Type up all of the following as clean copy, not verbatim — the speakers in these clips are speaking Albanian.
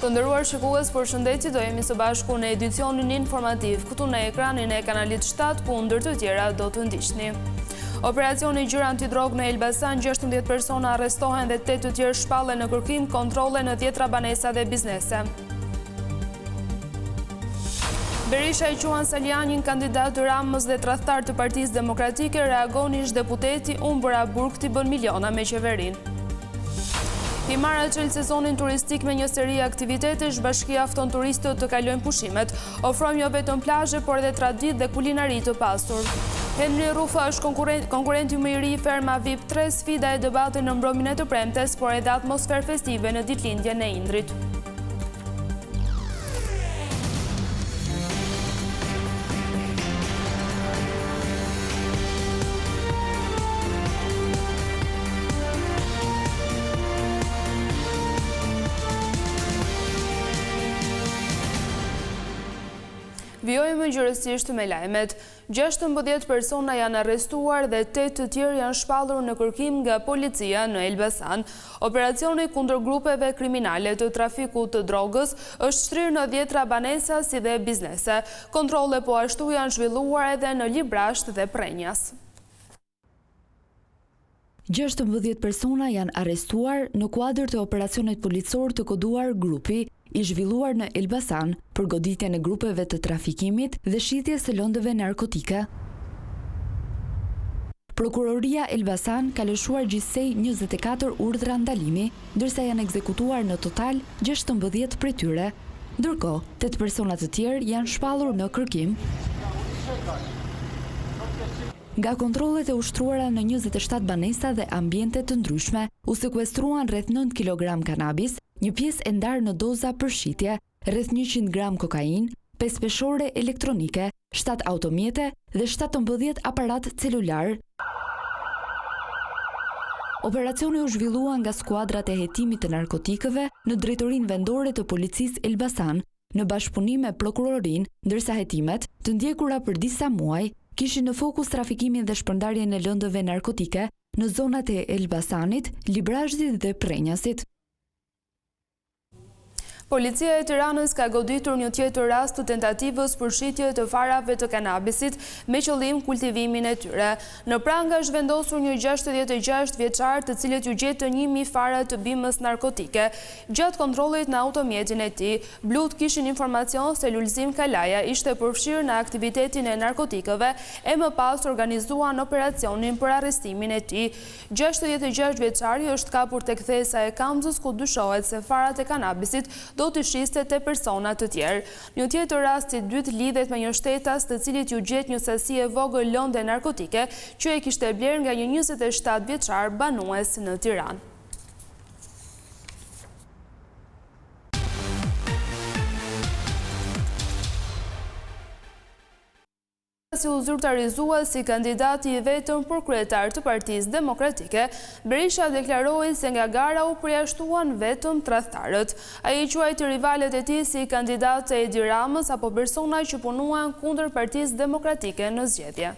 Të nderuar shikues, përshëndetje, do jemi së bashku në edicionin informativ këtu në ekranin e kanalit 7, ku ndër të tjera do të ndiqni. Operacioni gjyra antidrog në Elbasan, 16 persona arrestohen dhe 8 të tjerë shpallen në kërkim kontrole në 10 banesa dhe biznese. Berisha i quan Saljanin kandidat të Ramës dhe tradhtar të Partisë Demokratike, reagon ish deputeti Umbra Burgti bën miliona me qeverinë. I marrë çel sezonin turistik me një seri aktivitetesh, bashkia fton turistët të kalojnë pushimet. Ofrojmë jo vetëm plazhe, por edhe traditë dhe kulinari të pasur. Henry Rufa është konkurrenti më i ri i Ferma VIP 3, sfida e debatit në mbrëmjen e të premtes, por edhe atmosferë festive në ditëlindjen e Indrit. Vjojmë gjërësisht me lajmet. 16 persona janë arrestuar dhe 8 të tjerë janë shpallur në kërkim nga policia në Elbasan. Operacioni kundër grupeve kriminale të trafikut të drogës është shtrirë në 10 banesa si dhe biznese. Kontrole po ashtu janë zhvilluar edhe në Librasht dhe Prenjas. 16 persona janë arrestuar në kuadër të operacionit policor të koduar grupi i zhvilluar në Elbasan për goditjen e grupeve të trafikimit dhe shitjes së lëndëve narkotike. Prokuroria Elbasan ka lëshuar gjithsej 24 urdhra ndalimi, ndërsa janë ekzekutuar në total 16 prej tyre. Ndërkohë, 8 persona të tjerë janë shpallur në kërkim. Nga kontrollet e ushtruara në 27 banesa dhe ambiente të ndryshme, u sekuestruan rreth 9 kg kanabis, një pjesë e ndarë në doza për shitje, rreth 100 gram kokain, 5 peshore elektronike, 7 automjete dhe 17 aparat celular. Operacioni u zhvillua nga skuadrat e hetimit të narkotikëve në drejtorinë vendore të policisë Elbasan, në bashkëpunim me prokurorinë, ndërsa hetimet, të ndjekura për disa muaj, kishin në fokus trafikimin dhe shpërndarjen e lëndëve narkotike në zonat e Elbasanit, Librashtit dhe Prenjasit. Policia e Tiranës ka goditur një tjetër rast të tentativës për shitje të farave të kanabisit me qëllim kultivimin e tyre. Në Pranga është vendosur një 66 vjeçar të cilët u gjetë 1000 fara të bimës narkotike. Gjatë kontrollit në automjetin e tij, blut kishin informacion se Lulzim Kalaja ishte përfshirë në aktivitetin e narkotikëve e më pas organizuan operacionin për arrestimin e tij. 66 vjeçari është kapur tek thesa e Kamzës, ku dyshohet se farat e kanabisit do të shiste të persona të tjerë. Një tjetër rast i dytë lidhet me një shtetas të cilit ju gjet një sasi e vogël lëndë narkotike që e kishte bler nga një 27 vjeçar banues në Tiranë. Si u zyrtarizua si kandidati i vetëm për kryetar të Partisë Demokratike, Berisha deklaroi se nga gara u përjashtuan vetëm tradhtarët. Ai quajti rivalet e tij si kandidatë e Edi Ramës apo persona që punuan kundër Partisë Demokratike në zgjedhje.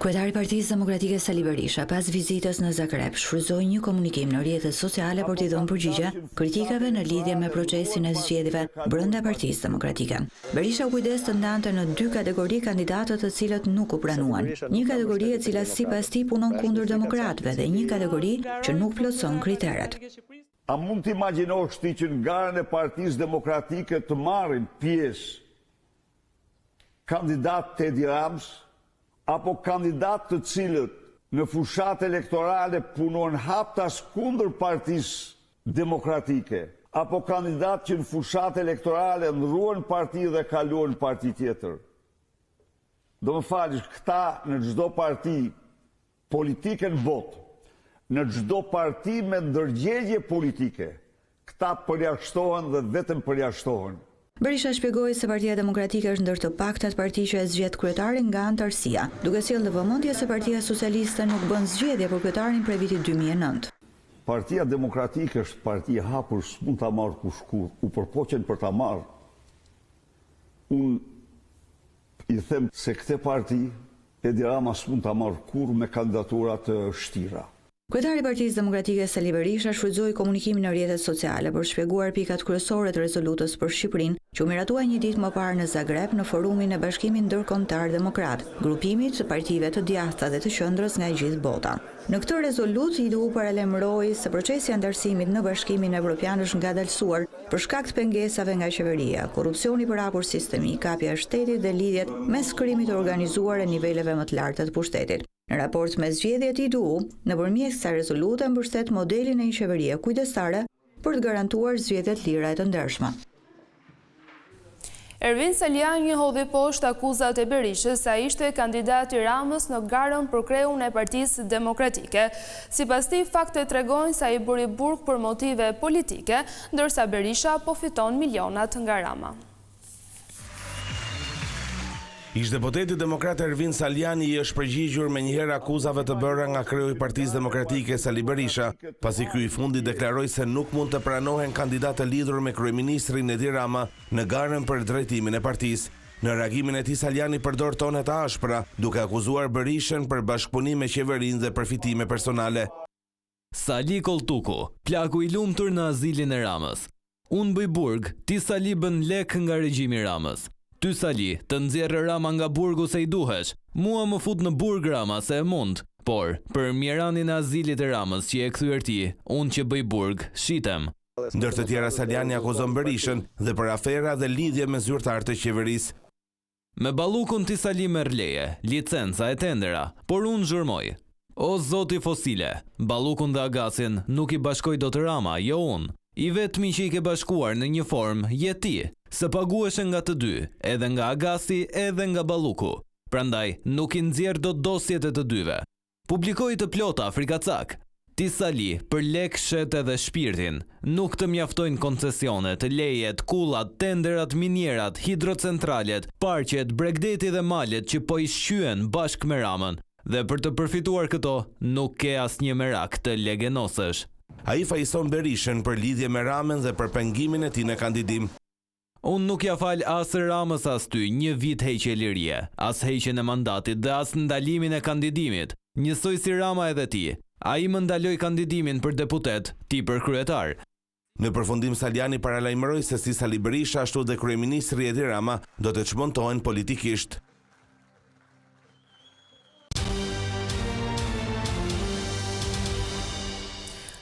Kryetari i Partisë Demokratike Sali Berisha, pas vizitës në Zagreb, shfryzoi një komunikim në rrjetet sociale për t'i dhënë përgjigje kritikave në lidhje me procesin e zgjedhjeve brenda Partisë Demokratike. Berisha u kujdes të ndante në 2 kategori kandidatët të cilët nuk u pranuan. Një kategori e cila sipas tij punon kundër demokratëve dhe një kategori që nuk plotson kriteret. A mund të imagjinosh ti që në garën e Partisë Demokratike të marrin pjesë kandidatë të Edi Ramës, apo kandidatë të cilët në fushat elektorale punon haptas kundër Partisë Demokratike, apo kandidatë që në fushat elektorale ndruan parti dhe kaluan parti tjetër. Do më falësh, këta në çdo parti politike në botë, në çdo parti me ndërgjegje politike, këta përjashtohen dhe vetëm përjashtohen. Berisha shpjegoi se Partia Demokratike është ndër të paktat parti që e zgjedh kryetarin nga antarësia, duke sjellë në vëmendje se Partia Socialiste nuk bën zgjedhje për kryetarin prej vitit 2009. Partia Demokratike është parti e hapur, s'mund ta marrë kushkur, u përpoqen për ta marrë. Unë i them se këtë parti Edi Rama s'mund ta marrë kurrë me kandidatura të shtira. Kryetari i Partisë Demokratike Sali Berisha shfrytzoi komunikimin në rrjetet sociale për shpjeguar pikat kryesore të rezolutës për Shqipërinë, që u miratua një ditë më parë në Zagreb në forumin e Bashkimit Ndërkombëtar Demokrat, grupimit të partive të djathta dhe të qendrës nga gjithë bota. Në këtë rezolutë i u paralajmëroi se procesi i antarësimit në Bashkimin Evropian është ngadalësuar për shkak të pengesave nga qeveria, korrupsioni për hapur sistemik, kapja e shtetit dhe lidhjet mes krimit të organizuar e niveleve më të larta të pushtetit. Në raport me zgjedhjet i DU, nëpërmjet kësaj rezolute mbështet modelin e një qeverie kujdestare për të garantuar zgjedhje të lira e të ndershme. Ervin Saliani hodhi poshtë akuzat e Berishës se ai ishte kandidat i Ramës në garën për kreun e Partisë Demokratike. Sipas tij, faktet tregojnë se ai bëri burg për motive politike, ndërsa Berisha po fiton milionat nga Rama. Ish-deputeti demokrat Ervin Saliani i është përgjigjur me njëherë akuzave të bëra nga kreu i Partisë Demokratike Sali Berisha, pasi ky i fundi deklaroi se nuk mund të pranohen kandidatë lidhur me kryeministrin Edi Rama në garën për drejtimin e partisë. Në reagimin e tij Saliani përdor tone të ashpra, duke akuzuar Berishën për bashkëpunim me qeverinë dhe përfitime personale. Sali Koltuku, plaku i lumtur në azilin e Ramës. Unë bëj burg, ti Sali bën lek nga regjimi Ramës. Ty Sali, të nxjerrë Rama nga burgu se i duhesh, mua më fut në burg Rama se e mund, por për mjeranin e azilit e Ramës që e kthyer ti, unë që bëj burg, shitem. Ndër të tjera Saliani akuzon Berishën dhe për afera dhe lidhje me zyrtar të qeverisë. Me ballukun ti Sali merr leje, licenca e tendera, por unë zhurmoj. O zoti fosile, ballukun dhe agasin nuk i bashkoj dot Rama, jo unë. I vetmi që i ke bashkuar në një formë je ti, se pagueshe nga të dy, edhe nga agasi, edhe nga balluku. Prandaj, nuk i nxjerr dot dosjet e të dyve. Publikoi të plota frikacak. Ti Sali, për lek shet edhe shpirtin, nuk të mjaftojnë koncesionet, lejet, kullat, tenderat, minierat, hidrocentralet, parqet, bregdeti dhe malet që po i shqyen bashk me Ramën. Dhe për të përfituar këto, nuk ke asnjë merak të legenosësh. Ai fajson Berishën për lidhje me Ramën dhe për pengimin e tij në kandidim. Unë nuk ja fal as Ramës as ty një vit heqje lirie, as heqjen e mandatit dhe as ndalimin e kandidimit. Njësoj si Rama edhe ti. Ai më ndaloi kandidimin për deputet, ti për kryetar. Në përfundim Saliani paralajmëroi se si Sali Berisha ashtu dhe kryeministri Edi Rama do të çmontohen politikisht.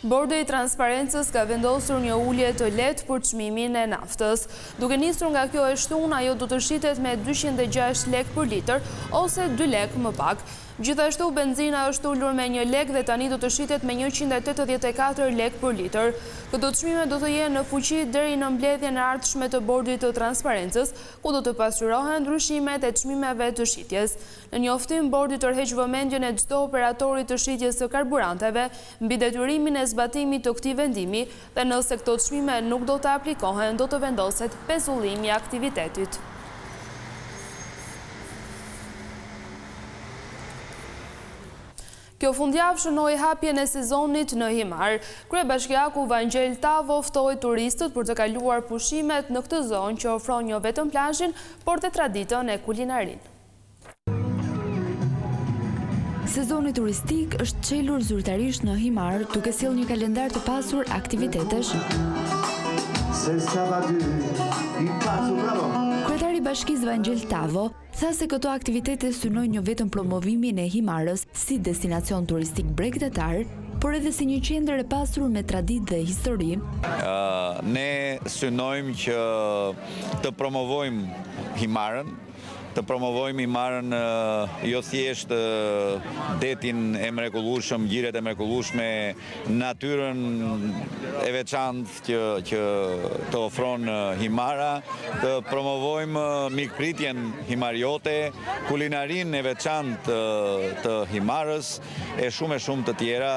Bordi i Transparencës ka vendosur një ulje të lehtë për çmimin e naftës. Duke nisur nga kjo e shtunë, ajo do të shitet me 206 lek për litër ose 2 lek më pak. Gjithashtu, benzina është ullur me 1 lek dhe tani do të shitet me 184 lek për litër. Këto çmime do të jenë në fuqi deri në mbledhjen e ardhshme të Bordit të Transparencës, ku do të pasqyrohen ndryshimet e çmimeve të shitjes. Në njoftim, Bordi tërheq vëmendjen e çdo operatori të shitjes së karburanteve mbi detyrimin e zbatimit të këtij vendimi dhe nëse këto çmime nuk do të aplikohen, do të vendoset pezullimi i aktivitetit. Kjo fundjavë shënoi hapjen e sezonit në Himar. Kryebashkiaku Vangjel Tavo ftoi turistët për të kaluar pushimet në këtë zonë që ofron jo vetëm plazhin, por dhe traditën e kulinarinë. Sezoni turistik është çelur zyrtarisht në Himar, duke sjellë një kalendar të pasur aktivitetesh. Kryetari i Bashkisë Vangjel Tavo tha se këto aktivitete synojnë jo vetëm promovimin e Himarës si destinacion turistik bregdetar, por edhe si një qendër e pasur me traditë dhe histori. Ne synojmë që të promovojmë Himarën, të promovojmë Himarën jo thjesht detin e mrekullueshëm, gjiret e mrekullueshme, natyrën e veçantë që të ofron Himara, të promovojmë mikpritjen himariote, kulinarinë e veçantë të Himarës e shumë të tjera,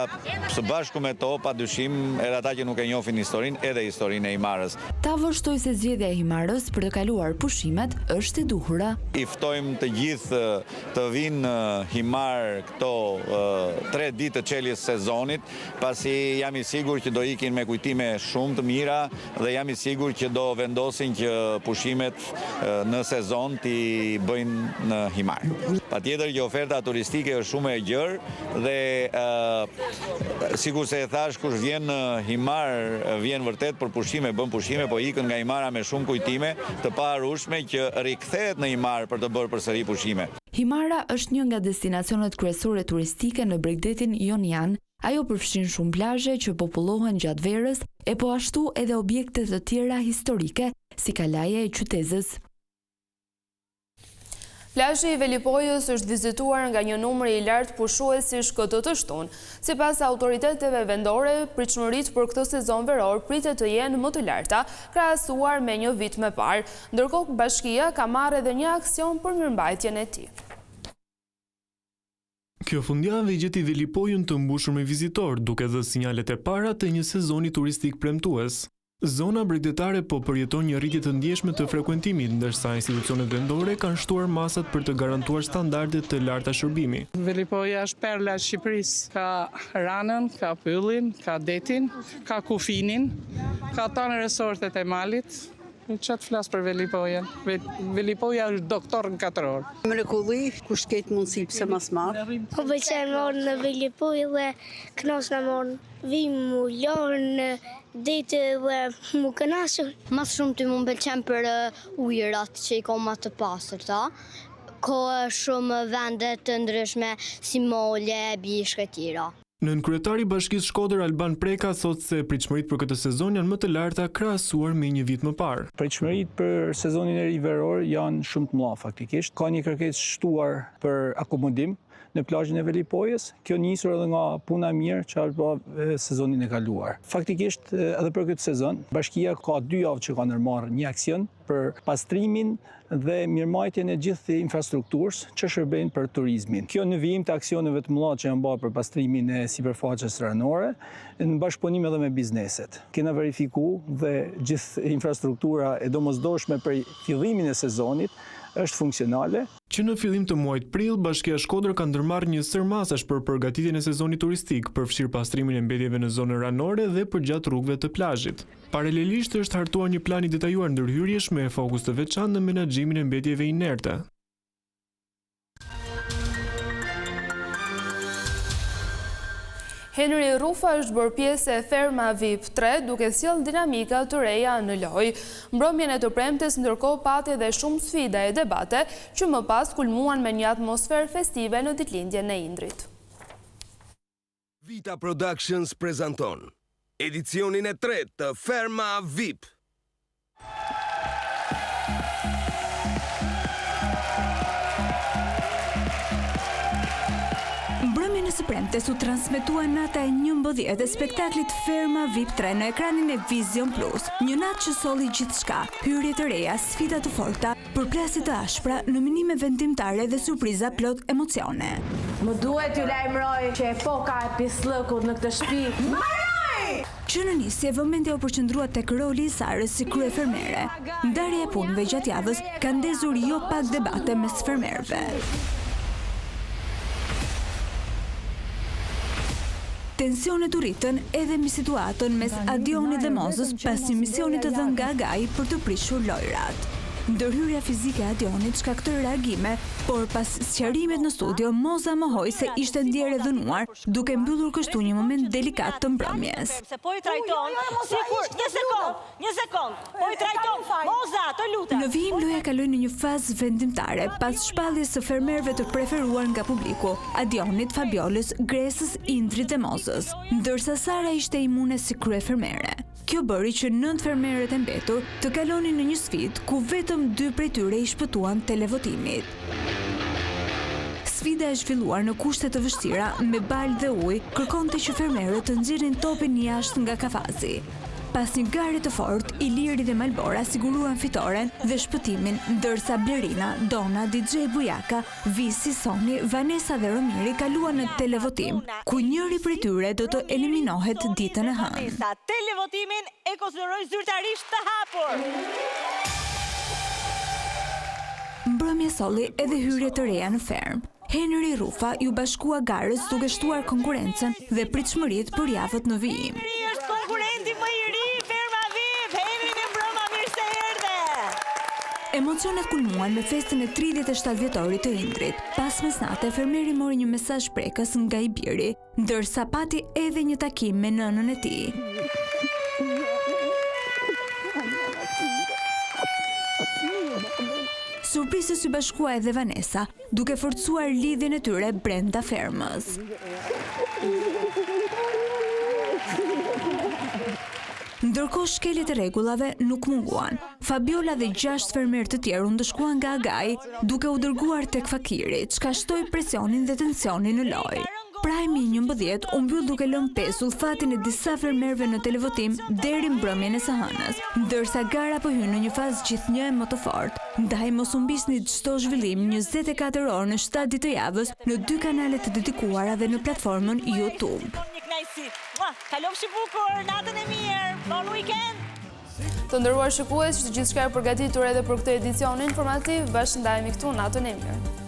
së bashku me to padyshim edhe ata që nuk e njohin historinë, edhe historinë e Himarës. Tavo shtoi se zgjedhja e Himarës për të kaluar pushimet është e duhura. I ftojmë të gjithë të vinë në Himar këto 3 ditë të çeljes sezonit, pasi jam i sigurt që do ikin me kujtime shumë të mira dhe jam i sigurt që do vendosin që pushimet në sezon t'i bëjnë në Himar. Patjetër që oferta turistike është shumë e gjerë dhe sikur se e thash, kush vjen në Himar vjen vërtet për pushime, bën pushime, po ikën nga Himara me shumë kujtime të paharueshme që rikthehet në Himar për të bërë përsëri pushime. Himara është një nga destinacionet kryesore turistike në Bregdetin Jonian. Ajo përfshin shumë plazhe që popullohen gjatë verës, e po ashtu edhe objekte të tjera historike, si kalaja e Qytezës. Plazhi i Velipojës është vizituar nga një numër i lartë pushuesish këtë të shtunë. Sipas autoriteteve vendore, pritshmëritë për këtë sezon veror pritet të jenë më të larta, krahasuar me një vit më parë, ndërkohë bashkia ka marrë edhe një aksion për mirëmbajtjen e tij. Kjo fundjavë i gjeti Velipojën të mbushur me vizitor, duke dhënë sinjalet e para të një sezoni turistik premtues. Zona bregdetare po përjeton një rritje të ndjeshme të frekuentimit, ndërsa institucionet vendore kanë shtuar masat për të garantuar standarde të larta shërbimi. Velipoja është perla e Shqipërisë. Ka Ranën, ka Pyllin, ka Detin, ka Kufinin, ka tonë resortet e malit. Që të flasë për Velipoja. Velipoja është doktor në 4 orë. Mrekulli, kush ketë mundësi pse mas marë. Po pëlqen morë në Velipojë dhe kënos në morë. Vim mu lorë në ditë dhe mu kënasur. Mas shumë të mu pëlqen për ujërat që i koma të pasërta. Ko shumë vendet të ndryshme si Molje, Bishkë e tjera. Nën kryetari i Bashkisë Shkodër Alban Preka thotë se pritshmëritë për këtë sezon janë më të larta krahasuar me një vit më parë. Pritshmëritë për sezonin e ri veror janë shumë të mëdha faktikisht. Ka një kërkesë shtuar për akomodim në plazhin e Velipojës. Kjo nisur edhe nga puna mirë që është bërë sezonin e kaluar. Faktikisht edhe për këtë sezon, bashkia ka 2 javë që ka ndërmarrë një aksion për pastrimin dhe mirëmbajtjen e gjithë infrastrukturës që shërbejnë për turizmin. Kjo në vijim të aksioneve të mëdha që janë bërë për pastrimin e sipërfaqes ranore, në bashkëpunim edhe me bizneset. Kena verifikuar dhe gjithë infrastruktura e domosdoshme për fillimin e sezonit është funksionale. Që në fillim të muajit prill, Bashkia Shkodër ka ndërmarrë një sër masash për përgatitjen e sezonit turistik, përfshir pastrimin e mbetjeve në zonën ranore dhe përgjatë rrugëve të plazhit. Paralelisht është hartuar një plan i detajuar ndërhyrjesh me fokus të veçantë në menaxhimin e mbetjeve inerte. Henry Rufa është bërë pjesë e Ferma VIP 3 duke sjellë dinamika të reja në lojë. Mbrëmjen e të premtes ndërkohë pati edhe shumë sfida e debate që më pas kulmuan me një atmosferë festive në ditëlindjen e Indrit. Vita Productions prezanton edicionin e 3 të Ferma VIP. Mbrëmjen e së premtes u transmetua nata e 11 e spektaklit Ferma VIP 3 në ekranin e Vision Plus. Një natë që solli gjithçka, hyrje të reja, sfida të forta, përplasje të ashpra, nominime vendimtare dhe surpriza plot emocione. Më duhet ju lajmëroj që epoka e pislëkut në këtë shtëpi. Që në nisje vëmendja u përqendrua tek roli i Sarës si kryefermere. Ndarja e punëve gjatë javës ka ndezur jo pak debate mes fermerëve. Tensionet u rritën edhe me situatën mes Adionit dhe Mozës pas një misionit të dhënë nga Agai për të prishur lojrat. Ndërhyrja fizike e Adionit shkaktoi reagime, por pas sqarimet në studio, Moza mohoi se ishte ndjerë e dhënuar, duke mbyllur kështu një moment delikat të mbrëmjes. Se po i trajton, sikur, një sekond, po i trajton, Moza, të lutem. Në vijim loja kaloi në një fazë vendimtare, pas shpalljes së fermerëve të preferuar nga publiku, Adionit, Fabiolës, Gresës, Indrit dhe Mozës, ndërsa Sara ishte imune si kryefermere. Kjo bëri që 9 fermerët e mbetur të kalonin në një sfidë ku vetëm 2 prej tyre i shpëtuan televotimit. Sfida e zhvilluar në kushte të vështira me balë dhe ujë kërkonte që fermerët të nxjerrin topin jashtë nga kafazi. Pas një gare të fortë, Iliri dhe Malbora siguruan fitoren dhe shpëtimin, ndërsa Blerina, Dona, DJ Bujaka, Visi, Soni, Vanessa dhe Romiri kaluan në televotim, ku njëri prej tyre do të eliminohet ditën e hënë. Televotimin e konsideroj zyrtarisht të hapur. Mbrëmje solli edhe hyrje të reja në ferm. Henry Rufa ju bashkua garës duke shtuar konkurencën dhe pritshmëritë për javët në vijim. Emocionet kulmuan me festën e 37 vjetorit të Indrit. Pas mesnate, fermeri mori një mesazh prekës nga i biri, ndërsa pati edhe një takim me nënën e tij. Surprizës u bashkua edhe Vanessa, duke forcuar lidhjen e tyre brenda fermës. Ndërkohë shkeljet e rregullave nuk munguan. Fabiola dhe 6 fermerë të tjerë u ndëshkuan nga Agai, duke u dërguar tek fakiri, çka shtoi presionin dhe tensionin në lojë. Prajmi 11 u mbyll duke lënë pesull fatin e disa fermerëve në televotim deri mbrëmjen e së hënës, ndërsa gara po hyn në një fazë gjithnjë më të fortë. Ndaj mos u mbisni çdo zhvillim 24 orë në 7 ditë të javës në 2 kanale të dedikuara dhe në platformën YouTube. Kalofshi bukur, natën e mirë, bon weekend! Të nderuar shikues, gjithçka e përgatitur edhe për këtë edicion informativ, bashkë ndajemi këtu natën e mirë.